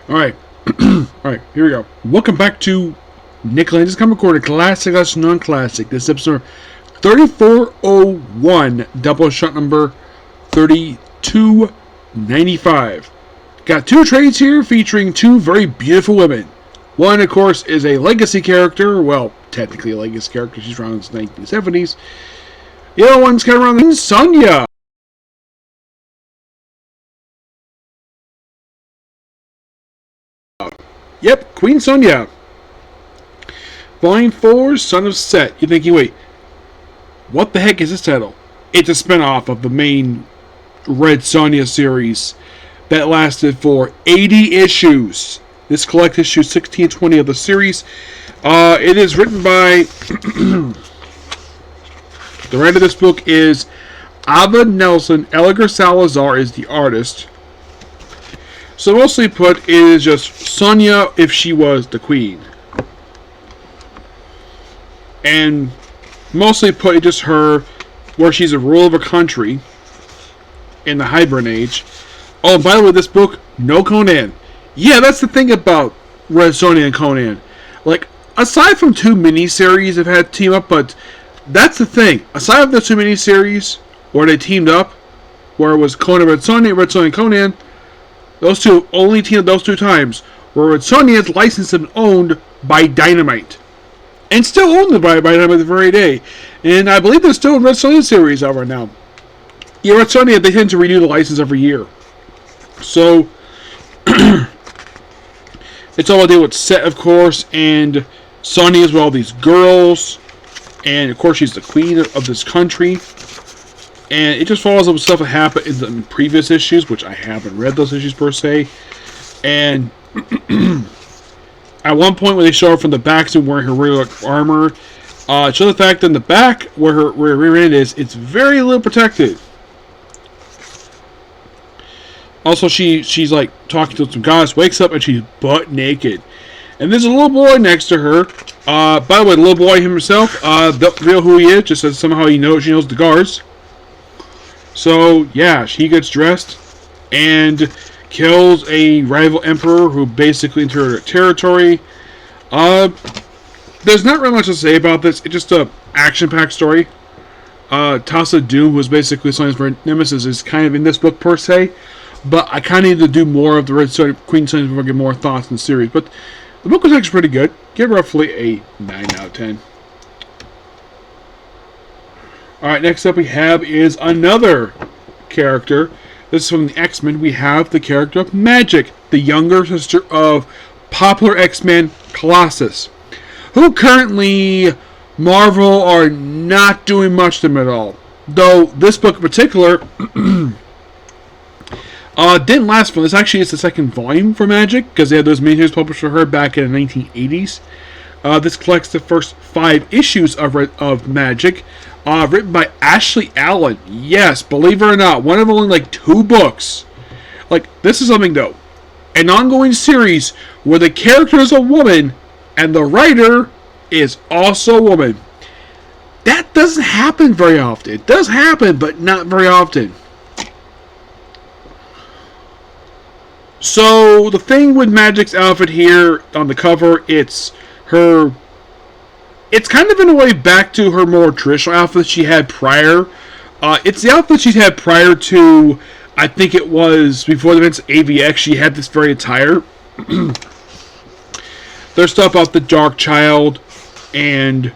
Alright. Alright, here we go. Welcome back to Lenz's Comic Corner, Classic / Non-Classic. This is episode 3401, double shot number 3295. Got two trades here featuring two very beautiful women. One, of course, is a legacy character. Well, technically a legacy character. She's around the 1970s. The other one's kind of around Sonja. Yep, Queen Sonja. Volume 4, Son of Set. You're thinking, wait, what the heck is this title? It's a spinoff of the main Red Sonja series that lasted for 80 issues. This collects issue 16 and 20 of the series. It is written by... the writer of this book is Ava Nelson. Elgar Salazar is the artist. So mostly put, it is just Sonja if she was the queen. And mostly put, it's just her where she's a ruler of a country in the Hybrid Age. Oh, and by the way, this book, no Conan. Yeah, that's the thing about Red Sonja and Conan. Like, aside from two miniseries have had team up, but that's the thing. Aside from the two miniseries where they teamed up, where it was Conan, Red Sonja, and Conan, those two only teamed those two times where Red Sonja is licensed and owned by Dynamite. And still owned by Dynamite the very day. And I believe they're still in Red Sonja series out right now. Yeah, Red Sonja, they tend to renew the license every year. So, it's all about dealing with Set, of course, and Sonja as well, these girls. And, of course, she's the queen of this country. And it just follows up with stuff that happened in the previous issues, which I haven't read those issues per se. And at one point when they show her from the back, so wearing her regular armor, show the fact that in the back, where her rear end is, it's very little protected. Also, she's like talking to some guys, wakes up, and she's butt naked. And there's a little boy next to her. By the way, the little boy himself, don't reveal who he is, just that somehow she knows the guards. So, yeah, she gets dressed and kills a rival emperor who basically entered her territory. There's not really much to say about this. It's just a action-packed story. Tassa Doom, who was basically Sonja's nemesis, is kind of in this book per se. But I kind of need to do more of the Red Sonja, Queen Sonja before I get more thoughts in the series. But the book was actually pretty good. Give roughly a 9 out of 10. Alright, next up we have is another character. This is from the X-Men. We have the character of Magik, the younger sister of popular X-Men Colossus, who currently Marvel are not doing much to them at all. Though this book in particular didn't last for this. Actually, it's the second volume for Magik, because they had those miniseries published for her back in the 1980s. This collects the first 5 issues of Magik. Written by Ashley Allen. Yes, believe it or not, one of only like 2 books. Like, this is something though. An ongoing series where the character is a woman and the writer is also a woman. That doesn't happen very often. It does happen, but not very often. So, the thing with Magik's outfit here on the cover, it's her... It's kind of in a way back to her more traditional outfit she had prior. It's the outfit she had prior to, I think it was before the events of AVX, she had this very attire. There's stuff about the Dark Child, and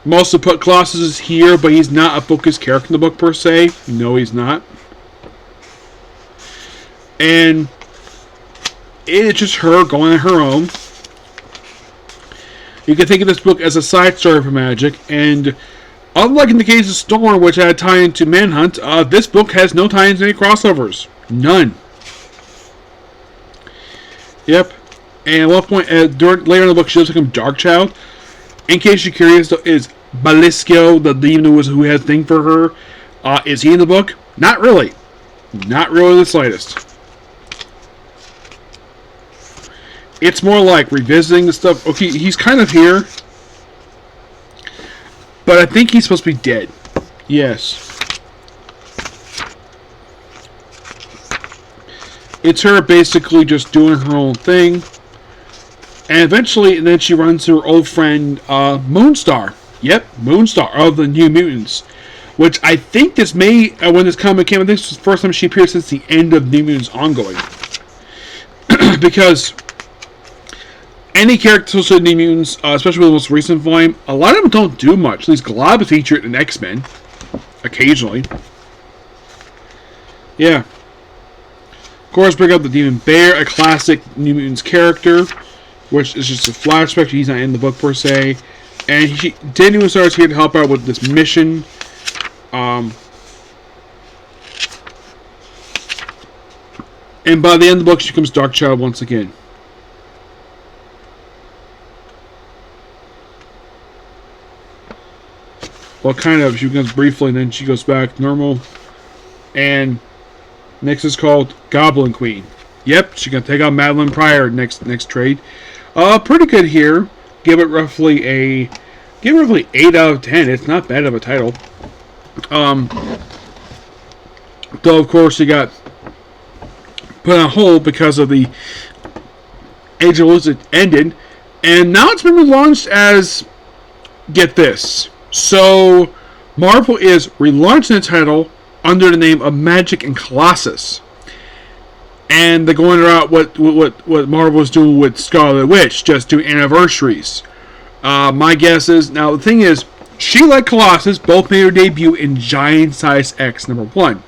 most of put Colossus is here, but he's not a focused character in the book per se. No, he's not. And it's just her going on her own. You can think of this book as a side story for Magik, and unlike in the case of Storm, which had a tie into Manhunt, this book has no tie-ins to any crossovers. None. Yep. And at one point, later in the book, she looks like a Dark Child. In case you're curious, though, is Balisco, the demon who has a thing for her, is he in the book? Not really. Not really the slightest. It's more like revisiting the stuff. Okay, he's kind of here. But I think he's supposed to be dead. Yes. It's her basically just doing her own thing. And eventually, then she runs to her old friend, Moonstar. Yep, Moonstar of the New Mutants. Which I think this may, when this comic came, I think this was the first time she appeared since the end of New Mutants ongoing. Because any character associated with New Mutants, especially with the most recent volume, a lot of them don't do much. At least Glob is featured in X-Men. Occasionally. Yeah. Of course, bring up the Demon Bear, a classic New Mutants character, which is just a flashback. He's not in the book per se. And Daniel starts here to help out with this mission. And by the end of the book, she becomes Darkchild once again. Well, kind of. She becomes briefly, and then she goes back normal. And next is called Goblin Queen. Yep, she's gonna take out Madeline Pryor next trade. Pretty good here. Give it roughly 8 out of 10. It's not bad of a title. Though of course she got put on hold because of the Age of Ultron ended, and now it's been relaunched as, get this. So Marvel is relaunching the title under the name of Magik and Colossus. And they're going around what Marvel was doing with Scarlet Witch, just doing anniversaries. My guess is, now the thing is, she, like Colossus, both made her debut in Giant Size X #1.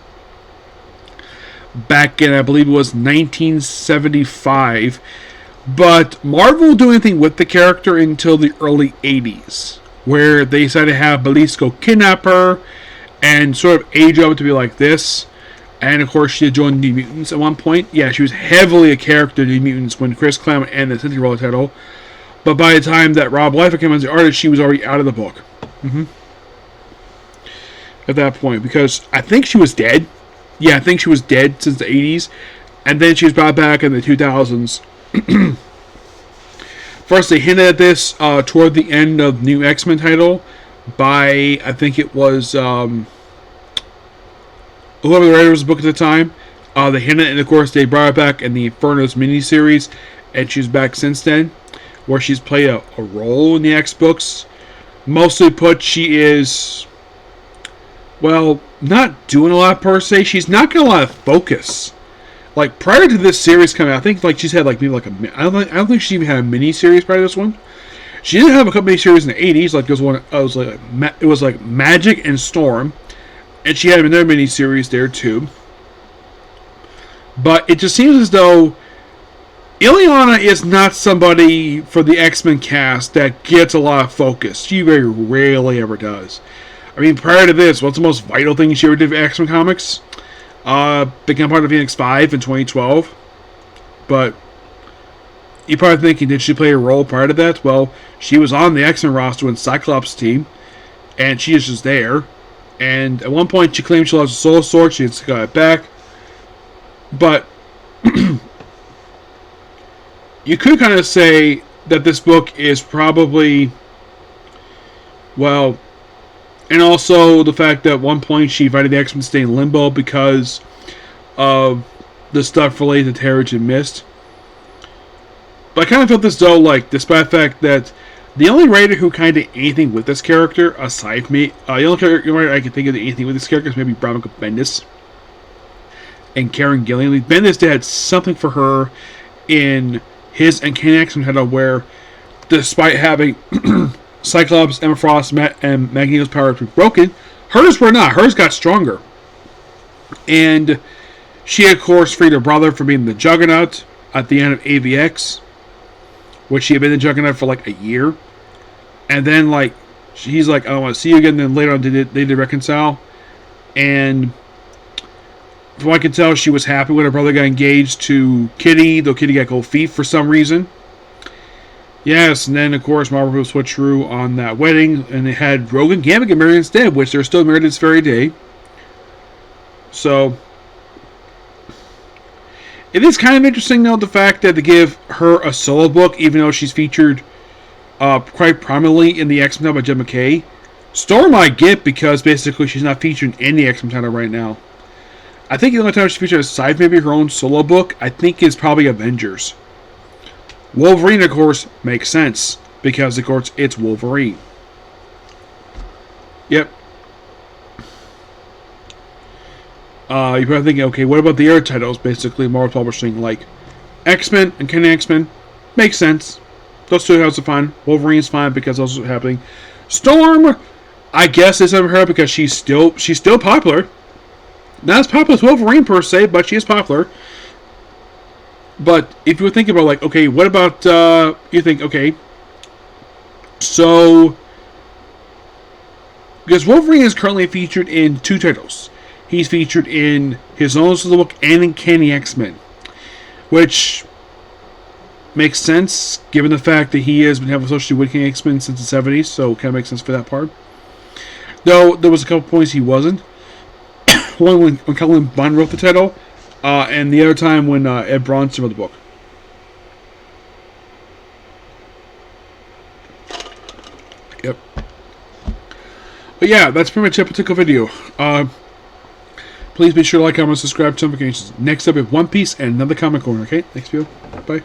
Back in, I believe it was 1975. But Marvel didn't do anything with the character until the early 80s, where they decided to have Belisco kidnap her and sort of age up to be like this. And of course, she joined New Mutants at one point. Yeah, she was heavily a character in New Mutants when Chris Claremont ended the Cynthia Roller title. But by the time that Rob Liefeld came as the artist, she was already out of the book. At that point, because I think she was dead. Yeah, I think she was dead since the 80s. And then she was brought back in the 2000s. First, they hinted at this toward the end of the new X-Men title by, I think it was, whoever the writer was the book at the time. They hinted, and of course, they brought her back in the Inferno's miniseries, and she's back since then, where she's played a role in the X-books. Mostly put, she is, well, not doing a lot per se. She's not getting a lot of focus. Like, prior to this series coming out, I think like she's had like maybe like I don't think she even had a mini series prior to this one. She did have a couple mini series in the 80s. Like there was one, it was like Magik and Storm, and she had another mini series there too. But it just seems as though Illyana is not somebody for the X-Men cast that gets a lot of focus. She very rarely ever does. I mean, prior to this, what's the most vital thing she ever did for X-Men comics? Became part of Phoenix 5 in 2012. But you're probably thinking, did she play a role prior to that? Well, she was on the X-Men roster with Cyclops' team, and she is just there. And at one point, she claimed she lost a soul sword. She just got it back. But you could kind of say that this book is probably, well, and also the fact that at one point she invited the X-Men to stay in limbo because of the stuff related to Terrigen and Mist. But I kind of felt as though, like, despite the fact that the only writer who kind of did anything with this character, aside from me, the only writer I can think of that did anything with this character is maybe Brian Bendis and Karen Gillian. Bendis did something for her in his Uncanny X-Men title where, despite having Cyclops, Emma Frost, and Magneto's powers were broken, hers were not. Hers got stronger. And she, of course, freed her brother from being the Juggernaut at the end of AVX, which she had been the Juggernaut for like a year. And then, like, he's like, I don't want to see you again. And then later on, they did reconcile. And from what I can tell, she was happy when her brother got engaged to Kitty, though Kitty got cold feet for some reason. Yes, and then, of course, Marvel was switcheroo on that wedding, and they had Rogue and Gambit get married instead, which they're still married this very day. So, it is kind of interesting, though, the fact that they give her a solo book, even though she's featured quite prominently in the X-Men title by Jed MacKay. Storm I get, because basically she's not featured in the X-Men title right now. I think the only time she featured aside maybe her own solo book, I think is probably Avengers. Wolverine, of course, makes sense because, of course, it's Wolverine. Yep. You're probably thinking, okay, what about the other titles? Basically, Marvel Publishing, like X-Men and Kenny X-Men, makes sense. Those two titles are fine. Wolverine's fine because those are happening. Storm, I guess it's over her because she's still popular. Not as popular as Wolverine per se, but she is popular. But if you think about, like, okay, what about you think, okay, so because Wolverine is currently featured in 2 titles. He's featured in his own solo book and in Kenny X-Men, which makes sense given the fact that he has been having associated with Kenny X-Men since the 70s, so kind of makes sense for that part. Though there was a couple points he wasn't. One when Cullen Bunn wrote the title, and the other time when Ed Bronson wrote the book. Yep. But yeah, that's pretty much a particular video. Please be sure to like, comment, subscribe, turn notifications. Next up, we have One Piece and another comic corner. Okay, thanks, people. Bye.